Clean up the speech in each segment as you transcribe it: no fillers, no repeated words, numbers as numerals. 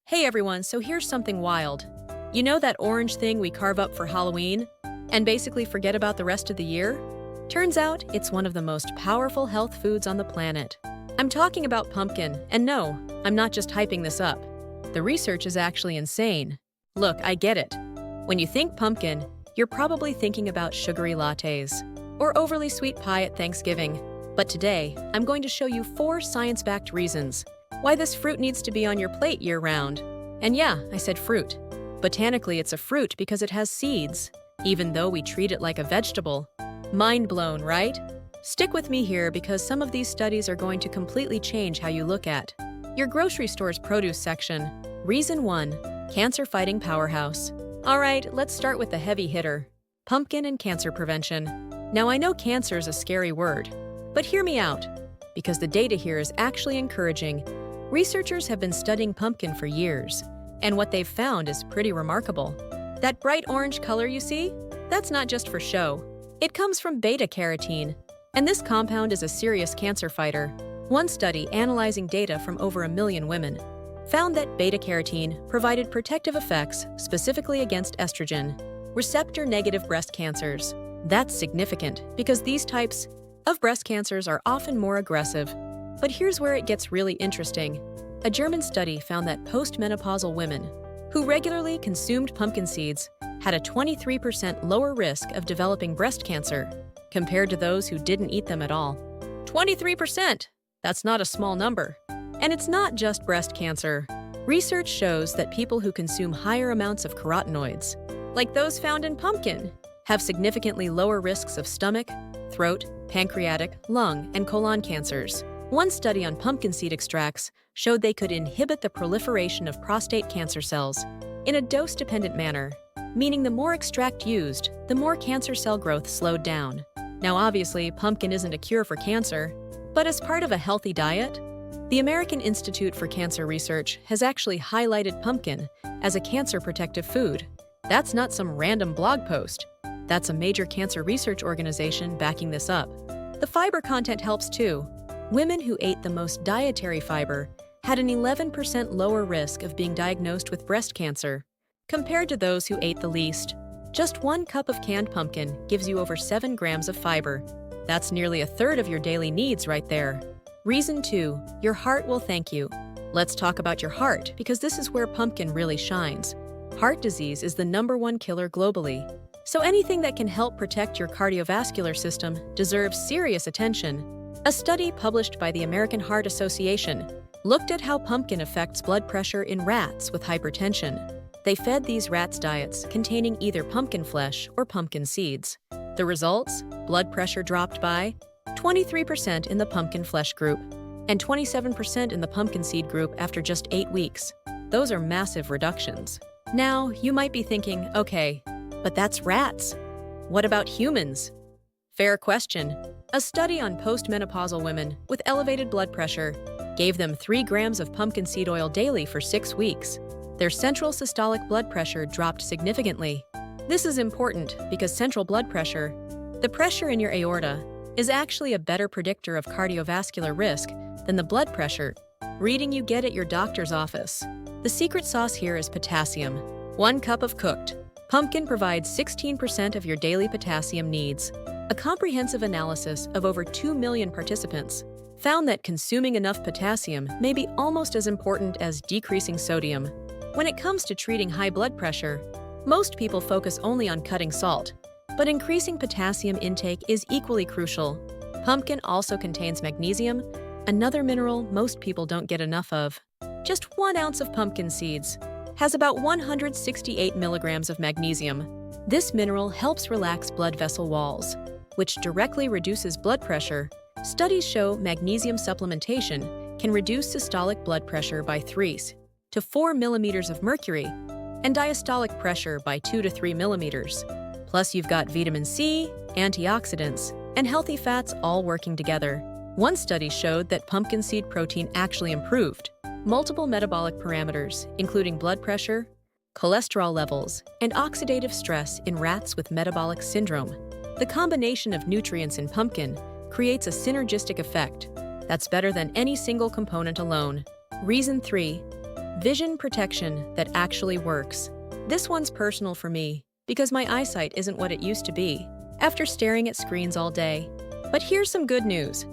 Hey everyone, so here's something wild. You know that orange thing we carve up for Halloween and basically forget about the rest of the year? Turns out it's one of the most powerful health foods on the planet. I'm talking about pumpkin, and no, I'm not just hyping this up. The research is actually insane. Look, I get it. When you think pumpkin, you're probably thinking about sugary lattes or overly sweet pie at Thanksgiving. But today, I'm going to show you 4 science-backed reasons why this fruit needs to be on your plate year-round. And yeah, I said fruit. Botanically, it's a fruit because it has seeds, even though we treat it like a vegetable. Mind blown, right? Stick with me here because some of these studies are going to completely change how you look at your grocery store's produce section. Reason 1. Cancer-fighting powerhouse. All right, let's start with the heavy hitter. Pumpkin and cancer prevention. Now, I know cancer is a scary word, but hear me out, because the data here is actually encouraging. Researchers have been studying pumpkin for years, and what they've found is pretty remarkable. That bright orange color you see? That's not just for show. It comes from beta-carotene, and this compound is a serious cancer fighter. One study analyzing data from over 1 million women found that beta-carotene provided protective effects specifically against estrogen receptor-negative breast cancers. That's significant because these types of breast cancers are often more aggressive. But here's where it gets really interesting. A German study found that postmenopausal women who regularly consumed pumpkin seeds had a 23% lower risk of developing breast cancer compared to those who didn't eat them at all. 23%! That's not a small number. And it's not just breast cancer. Research shows that people who consume higher amounts of carotenoids, like those found in pumpkin, have significantly lower risks of stomach, throat, pancreatic, lung, and colon cancers. One study on pumpkin seed extracts showed they could inhibit the proliferation of prostate cancer cells in a dose-dependent manner, meaning the more extract used, the more cancer cell growth slowed down. Now, obviously, pumpkin isn't a cure for cancer, but as part of a healthy diet, the American Institute for Cancer Research has actually highlighted pumpkin as a cancer-protective food. That's not some random blog post. That's a major cancer research organization backing this up. The fiber content helps too. Women who ate the most dietary fiber had an 11% lower risk of being diagnosed with breast cancer compared to those who ate the least. Just 1 cup of canned pumpkin gives you over 7 grams of fiber. That's nearly a third of your daily needs right there. Reason 2. Your heart will thank you. Let's talk about your heart because this is where pumpkin really shines. Heart disease is the #1 killer globally. So anything that can help protect your cardiovascular system deserves serious attention. A study published by the American Heart Association looked at how pumpkin affects blood pressure in rats with hypertension. They fed these rats diets containing either pumpkin flesh or pumpkin seeds. The results? Blood pressure dropped by 23% in the pumpkin flesh group and 27% in the pumpkin seed group after just 8 weeks. Those are massive reductions. Now, you might be thinking, okay, but that's rats. What about humans? Fair question. A study on postmenopausal women with elevated blood pressure gave them 3 grams of pumpkin seed oil daily for 6 weeks. Their central systolic blood pressure dropped significantly. This is important because central blood pressure, the pressure in your aorta, is actually a better predictor of cardiovascular risk than the blood pressure reading you get at your doctor's office. The secret sauce here is potassium. 1 cup of cooked pumpkin provides 16% of your daily potassium needs. A comprehensive analysis of over 2 million participants found that consuming enough potassium may be almost as important as decreasing sodium. When it comes to treating high blood pressure, most people focus only on cutting salt, but increasing potassium intake is equally crucial. Pumpkin also contains magnesium, another mineral most people don't get enough of. Just 1 ounce of pumpkin seeds has about 168 milligrams of magnesium. This mineral helps relax blood vessel walls, which directly reduces blood pressure. Studies show magnesium supplementation can reduce systolic blood pressure by 3 to 4 millimeters of mercury and diastolic pressure by 2 to 3 millimeters. Plus, you've got vitamin C, antioxidants, and healthy fats all working together. One study showed that pumpkin seed protein actually improved multiple metabolic parameters, including blood pressure, cholesterol levels, and oxidative stress in rats with metabolic syndrome. The combination of nutrients in pumpkin creates a synergistic effect that's better than any single component alone. Reason 3. Vision protection that actually works. This one's personal for me because my eyesight isn't what it used to be after staring at screens all day. But here's some good news.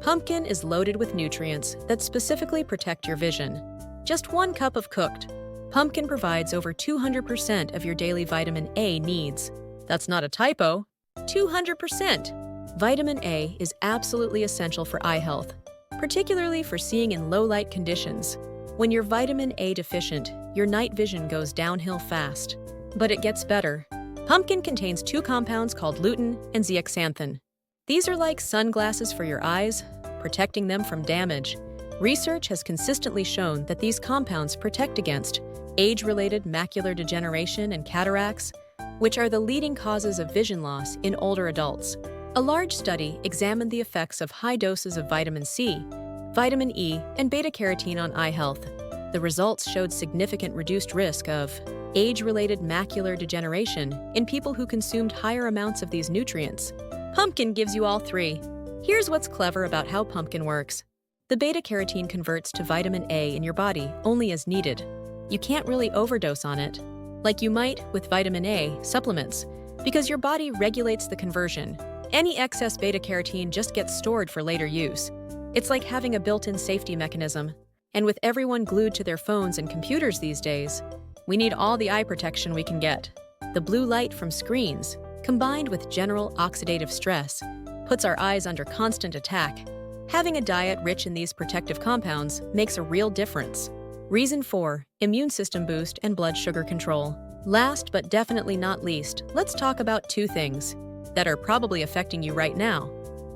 Pumpkin is loaded with nutrients that specifically protect your vision. Just 1 cup of cooked pumpkin provides over 200% of your daily vitamin A needs. That's not a typo. 200%! Vitamin A is absolutely essential for eye health, particularly for seeing in low-light conditions. When you're vitamin A deficient, your night vision goes downhill fast. But it gets better. Pumpkin contains 2 compounds called lutein and zeaxanthin. These are like sunglasses for your eyes, protecting them from damage. Research has consistently shown that these compounds protect against age-related macular degeneration and cataracts, which are the leading causes of vision loss in older adults. A large study examined the effects of high doses of vitamin C, vitamin E, and beta-carotene on eye health. The results showed significant reduced risk of age-related macular degeneration in people who consumed higher amounts of these nutrients. Pumpkin gives you all 3. Here's what's clever about how pumpkin works. The beta-carotene converts to vitamin A in your body only as needed. You can't really overdose on it, like you might with vitamin A supplements, because your body regulates the conversion. Any excess beta-carotene just gets stored for later use. It's like having a built-in safety mechanism. And with everyone glued to their phones and computers these days, we need all the eye protection we can get. The blue light from screens, combined with general oxidative stress, puts our eyes under constant attack. Having a diet rich in these protective compounds makes a real difference. Reason 4, immune system boost and blood sugar control. Last but definitely not least, let's talk about 2 things that are probably affecting you right now: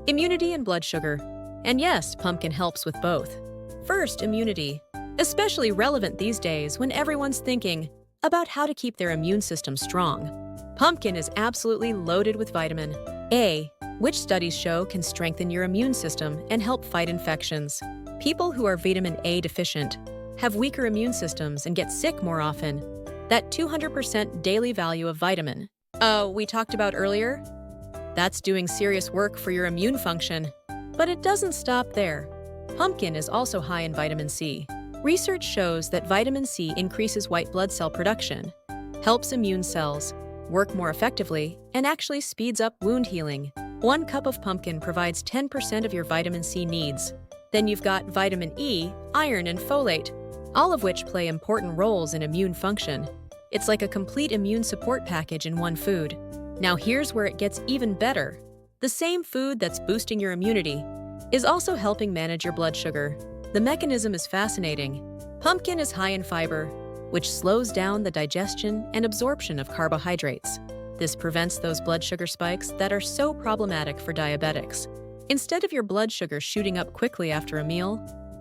immunity and blood sugar. And yes, pumpkin helps with both. First, immunity. Especially relevant these days when everyone's thinking about how to keep their immune system strong. Pumpkin is absolutely loaded with vitamin A, which studies show can strengthen your immune system and help fight infections. People who are vitamin A deficient have weaker immune systems and get sick more often. That 200% daily value of vitamin we talked about earlier, that's doing serious work for your immune function. But it doesn't stop there. Pumpkin is also high in vitamin C. Research shows that vitamin C increases white blood cell production, helps immune cells work more effectively, and actually speeds up wound healing. 1 cup of pumpkin provides 10% of your vitamin C needs. Then you've got vitamin E, iron, and folate, all of which play important roles in immune function. It's like a complete immune support package in one food. Now here's where it gets even better. The same food that's boosting your immunity is also helping manage your blood sugar. The mechanism is fascinating. Pumpkin is high in fiber, which slows down the digestion and absorption of carbohydrates. This prevents those blood sugar spikes that are so problematic for diabetics. Instead of your blood sugar shooting up quickly after a meal,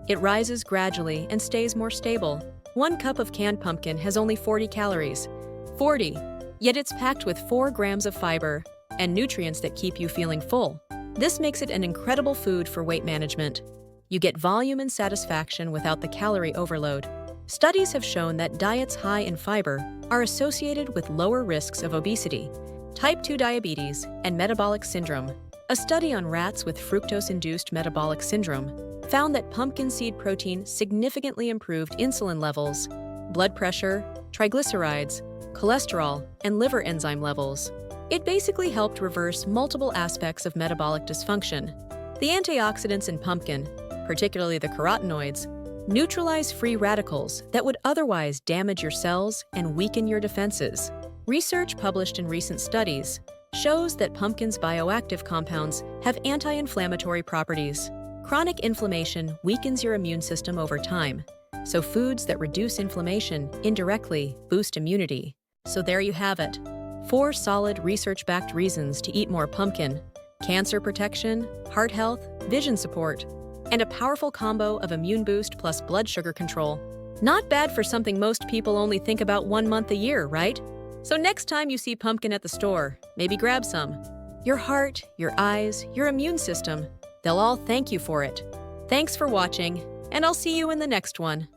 it rises gradually and stays more stable. 1 cup of canned pumpkin has only 40 calories. 40! Yet it's packed with 4 grams of fiber and nutrients that keep you feeling full. This makes it an incredible food for weight management. You get volume and satisfaction without the calorie overload. Studies have shown that diets high in fiber are associated with lower risks of obesity, type 2 diabetes, and metabolic syndrome. A study on rats with fructose-induced metabolic syndrome found that pumpkin seed protein significantly improved insulin levels, blood pressure, triglycerides, cholesterol, and liver enzyme levels. It basically helped reverse multiple aspects of metabolic dysfunction. The antioxidants in pumpkin, particularly the carotenoids, neutralize free radicals that would otherwise damage your cells and weaken your defenses. Research published in recent studies shows that pumpkin's bioactive compounds have anti-inflammatory properties. Chronic inflammation weakens your immune system over time, so foods that reduce inflammation indirectly boost immunity. So there you have it. 4 solid research-backed reasons to eat more pumpkin: cancer protection, heart health, vision support, and a powerful combo of immune boost plus blood sugar control. Not bad for something most people only think about 1 month a year, right? So next time you see pumpkin at the store, maybe grab some. Your heart, your eyes, your immune system, they'll all thank you for it. Thanks for watching, and I'll see you in the next one.